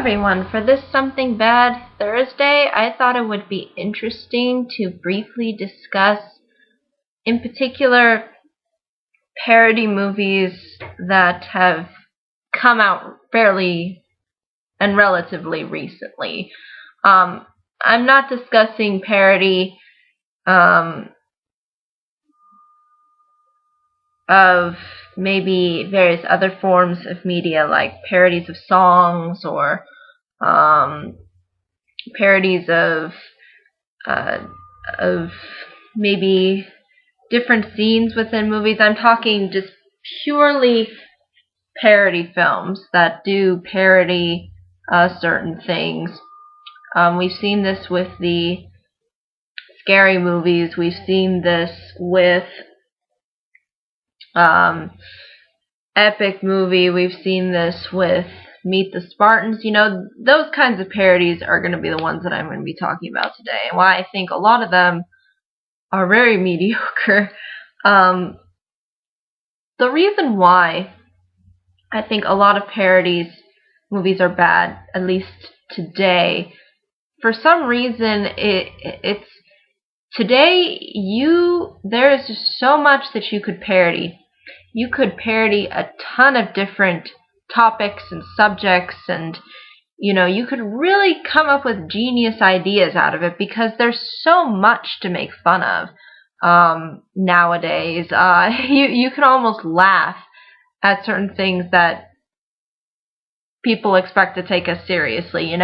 everyone. For this Something Bad Thursday, I thought it would be interesting to briefly discuss, in particular, parody movies that have come out fairly and relatively recently. I'm not discussing parody of maybe various other forms of media, like parodies of songs or parodies of maybe different scenes within movies. I'm talking just purely parody films that do parody certain things. We've seen this with the scary movies. We've seen this with epic movie. We've seen this with Meet the Spartans. You know, those kinds of parodies are going to be the ones that I'm going to be talking about today, and why I think a lot of them are very mediocre. The reason why I think a lot of parodies movies are bad, at least today, for some reason it's today there is just so much that you could parody. You could parody a ton of different topics and subjects, and you could really come up with genius ideas out of it, because there's so much to make fun of nowadays. You can almost laugh at certain things that people expect to take us seriously.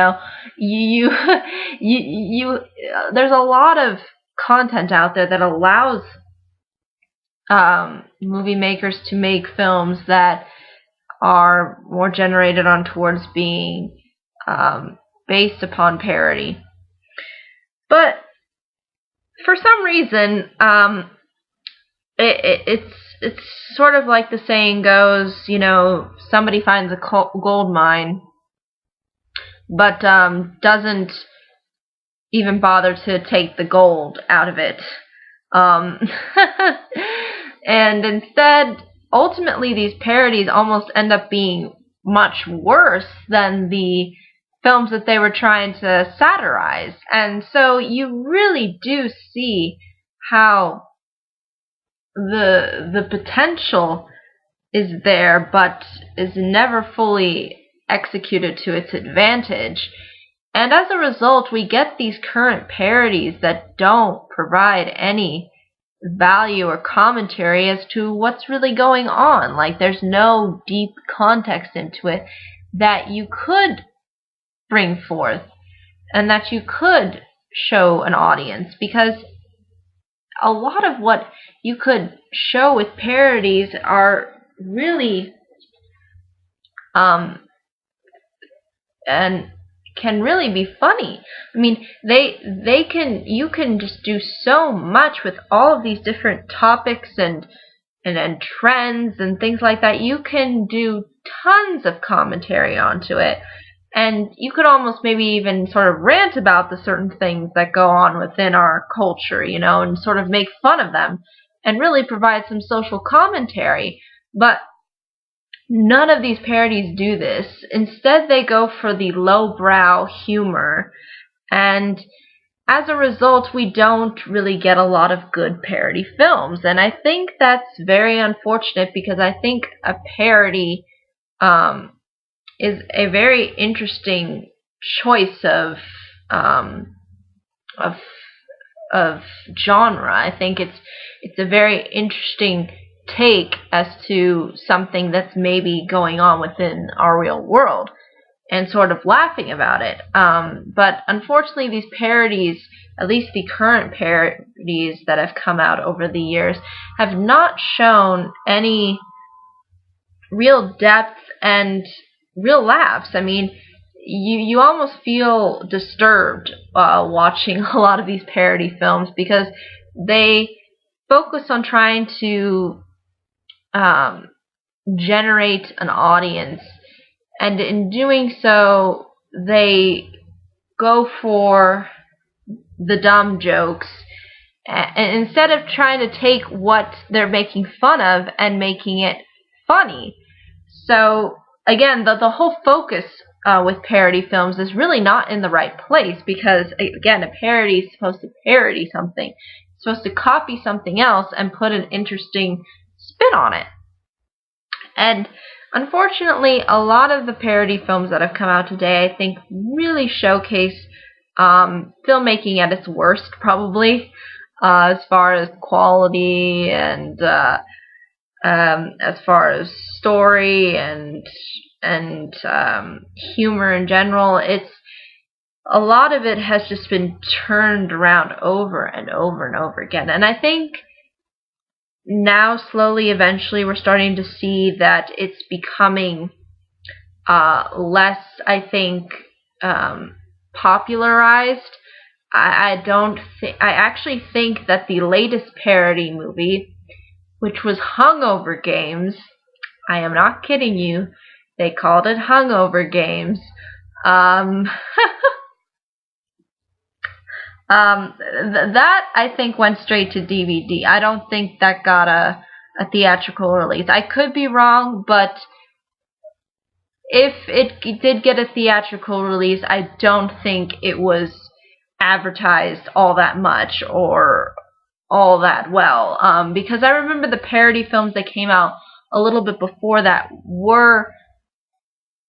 There's a lot of content out there that allows movie makers to make films that are more generated on towards being based upon parody. But for some reason, it's sort of like the saying goes, somebody finds a gold mine, but doesn't even bother to take the gold out of it. And instead, ultimately, these parodies almost end up being much worse than the films that they were trying to satirize. And so you really do see how the potential is there, but is never fully executed to its advantage. And as a result, we get these current parodies that don't provide any value or commentary as to what's really going on. Like, there's no deep context into it that you could bring forth and that you could show an audience, because a lot of what you could show with parodies are really and can really be funny. I mean, you can just do so much with all of these different topics and trends and things like that. You can do tons of commentary onto it, and you could almost maybe even sort of rant about the certain things that go on within our culture, and sort of make fun of them and really provide some social commentary. But none of these parodies do this. Instead, they go for the lowbrow humor, and as a result, we don't really get a lot of good parody films. And I think that's very unfortunate, because I think a parody is a very interesting choice of genre. I think it's a very interesting take as to something that's maybe going on within our real world, and sort of laughing about it. But unfortunately, these parodies, at least the current parodies that have come out over the years, have not shown any real depth and real laughs. I mean, you almost feel disturbed watching a lot of these parody films, because they focus on trying to generate an audience, and in doing so, they go for the dumb jokes, and instead of trying to take what they're making fun of and making it funny. So again, the whole focus with parody films is really not in the right place, because again, a parody is supposed to parody something. It's supposed to copy something else and put an interesting spin on it. And unfortunately, a lot of the parody films that have come out today, I think, really showcase filmmaking at its worst, probably, as far as quality and as far as story and humor in general. It's a lot of it has just been turned around over and over and over again. And I think now, slowly, eventually, we're starting to see that it's becoming less, I think, popularized. I actually think that the latest parody movie, which was Hungover Games, I am not kidding you, they called it Hungover Games. That, I think, went straight to DVD. I don't think that got a theatrical release. I could be wrong, but if it did get a theatrical release, I don't think it was advertised all that much or all that well. Because I remember the parody films that came out a little bit before that were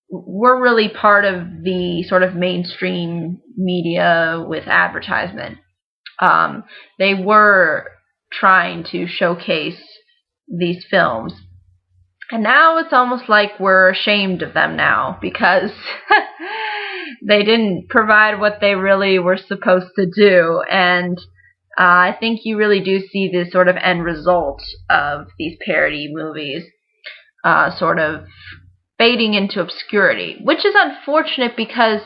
really part of the sort of mainstream media with advertisement. They were trying to showcase these films. And now it's almost like we're ashamed of them now, because they didn't provide what they really were supposed to do. And I think you really do see this sort of end result of these parody movies sort of fading into obscurity, which is unfortunate, because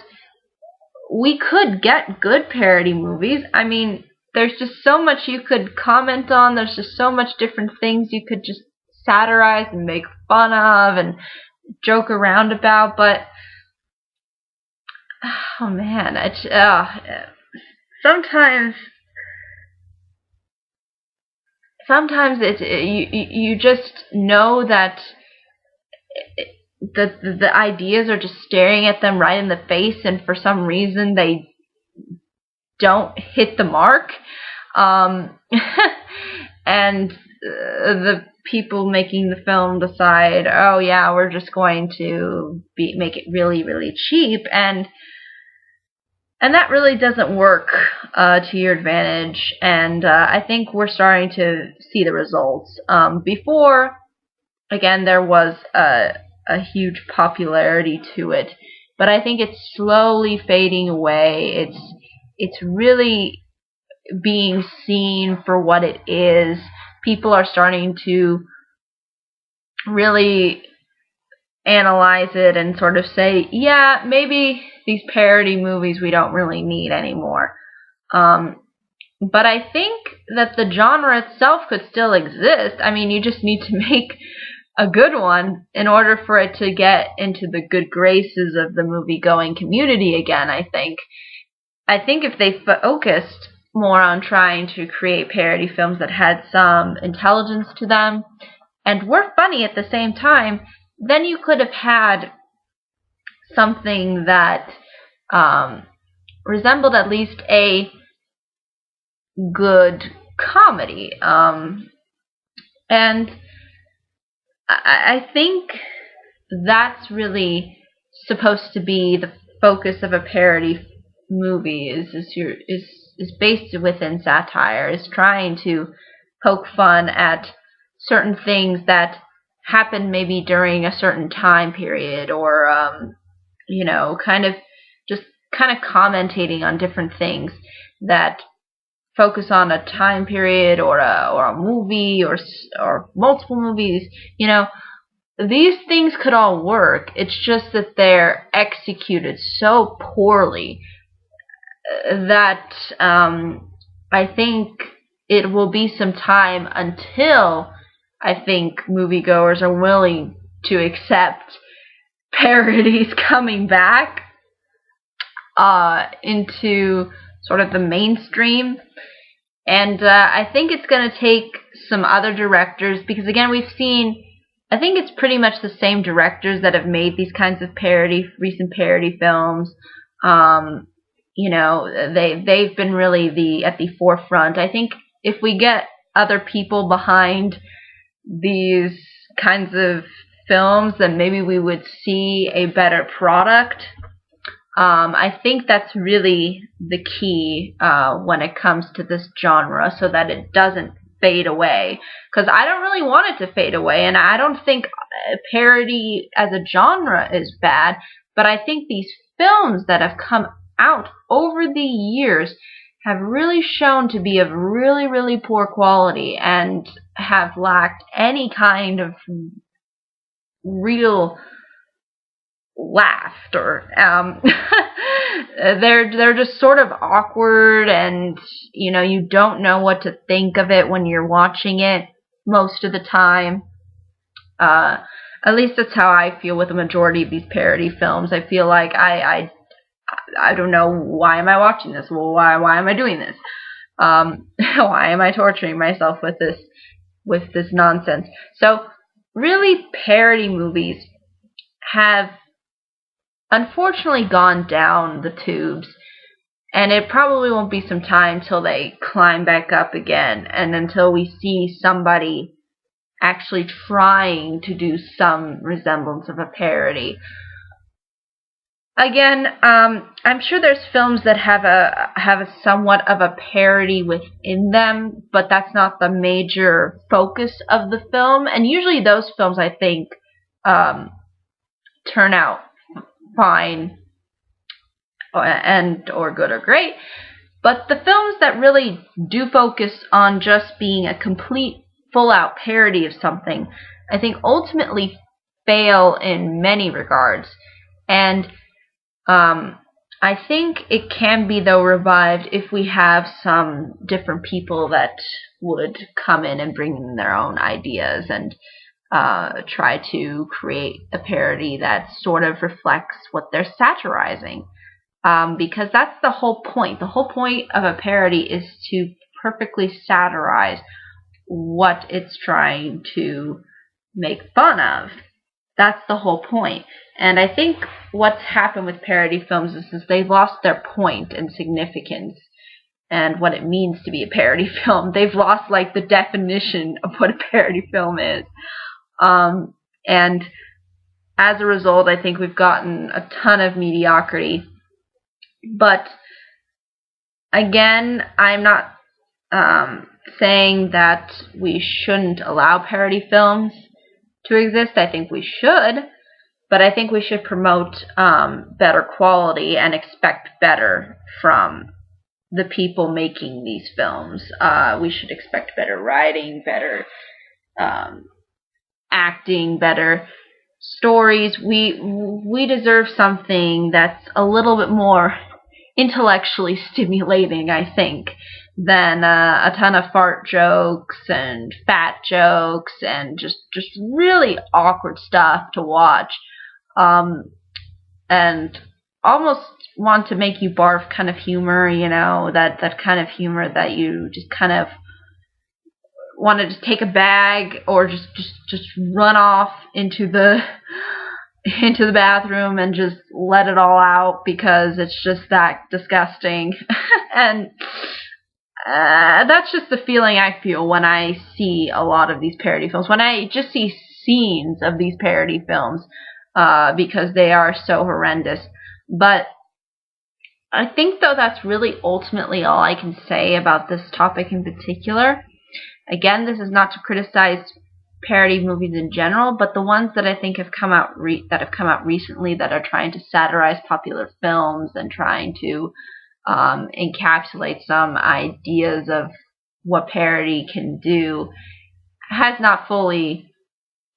we could get good parody movies. I mean, there's just so much you could comment on. There's just so much different things you could just satirize and make fun of and joke around about. But oh man, sometimes it's you just know that the ideas are just staring at them right in the face, and for some reason they don't hit the mark. And the people making the film decide, oh yeah, we're just going to make it really, really cheap, and that really doesn't work to your advantage. And I think we're starting to see the results. Before, again, there was a huge popularity to it, but I think it's slowly fading away. It's really being seen for what it is. People are starting to really analyze it and sort of say, yeah, maybe these parody movies we don't really need anymore. But I think that the genre itself could still exist. I mean, you just need to make a good one in order for it to get into the good graces of the movie-going community again, I think. I think if they focused more on trying to create parody films that had some intelligence to them and were funny at the same time, then you could have had something that resembled at least a good comedy. And I think that's really supposed to be the focus of a parody movie, is based within satire, is trying to poke fun at certain things that happened maybe during a certain time period, or kind of commentating on different things that focus on a time period or a movie or multiple movies. These things could all work. It's just that they're executed so poorly that I think it will be some time until I think moviegoers are willing to accept parodies coming back into sort of the mainstream. And I think it's going to take some other directors, because again, we've seen I think it's pretty much the same directors that have made these kinds of recent parody films. You know, they've been really at the forefront. I think if we get other people behind these kinds of films, then maybe we would see a better product. I think that's really the key when it comes to this genre, so that it doesn't fade away. Because I don't really want it to fade away, and I don't think parody as a genre is bad, but I think these films that have come out over the years have really shown to be of really, really poor quality and have lacked any kind of real laughter. They're just sort of awkward, and you know, you don't know what to think of it when you're watching it most of the time. At least that's how I feel with the majority of these parody films. I feel like I don't know, why am I watching this? Well, why am I doing this? Why am I torturing myself with this nonsense? So really, parody movies have unfortunately gone down the tubes, and it probably won't be some time till they climb back up again, and until we see somebody actually trying to do some resemblance of a parody. Again, I'm sure there's films that have a somewhat of a parody within them, but that's not the major focus of the film. And usually those films, I think, turn out fine or good or great. But the films that really do focus on just being a complete, full-out parody of something, I think ultimately fail in many regards. And I think it can be, though, revived if we have some different people that would come in and bring in their own ideas and try to create a parody that sort of reflects what they're satirizing. Because that's the whole point. The whole point of a parody is to perfectly satirize what it's trying to make fun of. That's the whole point. And I think what's happened with parody films is they've lost their point and significance and what it means to be a parody film. They've lost, like, the definition of what a parody film is. And as a result, I think we've gotten a ton of mediocrity. But again, I'm not saying that we shouldn't allow parody films to exist. I think we should, but I think we should promote better quality and expect better from the people making these films. We should expect better writing, better acting, better stories. We deserve something that's a little bit more intellectually stimulating, I think, than a ton of fart jokes and fat jokes and just really awkward stuff to watch, and almost want to make you barf kind of humor, you know, that kind of humor that you just kind of want to just take a bag or just run off into the bathroom and just let it all out because it's just that disgusting. And that's just the feeling I feel when I see a lot of these parody films, when I just see scenes of these parody films, because they are so horrendous. But I think, though, that's really ultimately all I can say about this topic in particular. Again, this is not to criticize parody movies in general, but the ones that I think have come out recently that are trying to satirize popular films and trying to encapsulate some ideas of what parody can do has not fully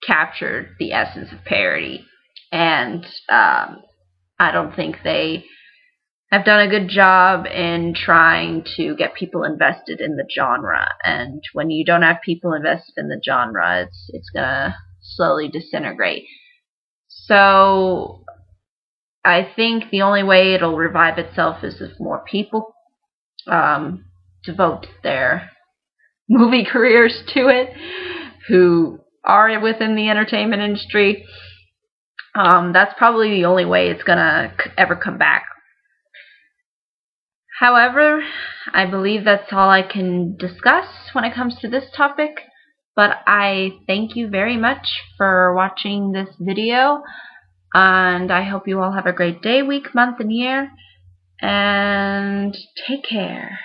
captured the essence of parody. And I don't think they have done a good job in trying to get people invested in the genre. And when you don't have people invested in the genre, it's gonna slowly disintegrate. So I think the only way it'll revive itself is if more people devote their movie careers to it, who are within the entertainment industry, that's probably the only way it's gonna ever come back. However, I believe that's all I can discuss when it comes to this topic, but I thank you very much for watching this video, and I hope you all have a great day, week, month, and year, and take care.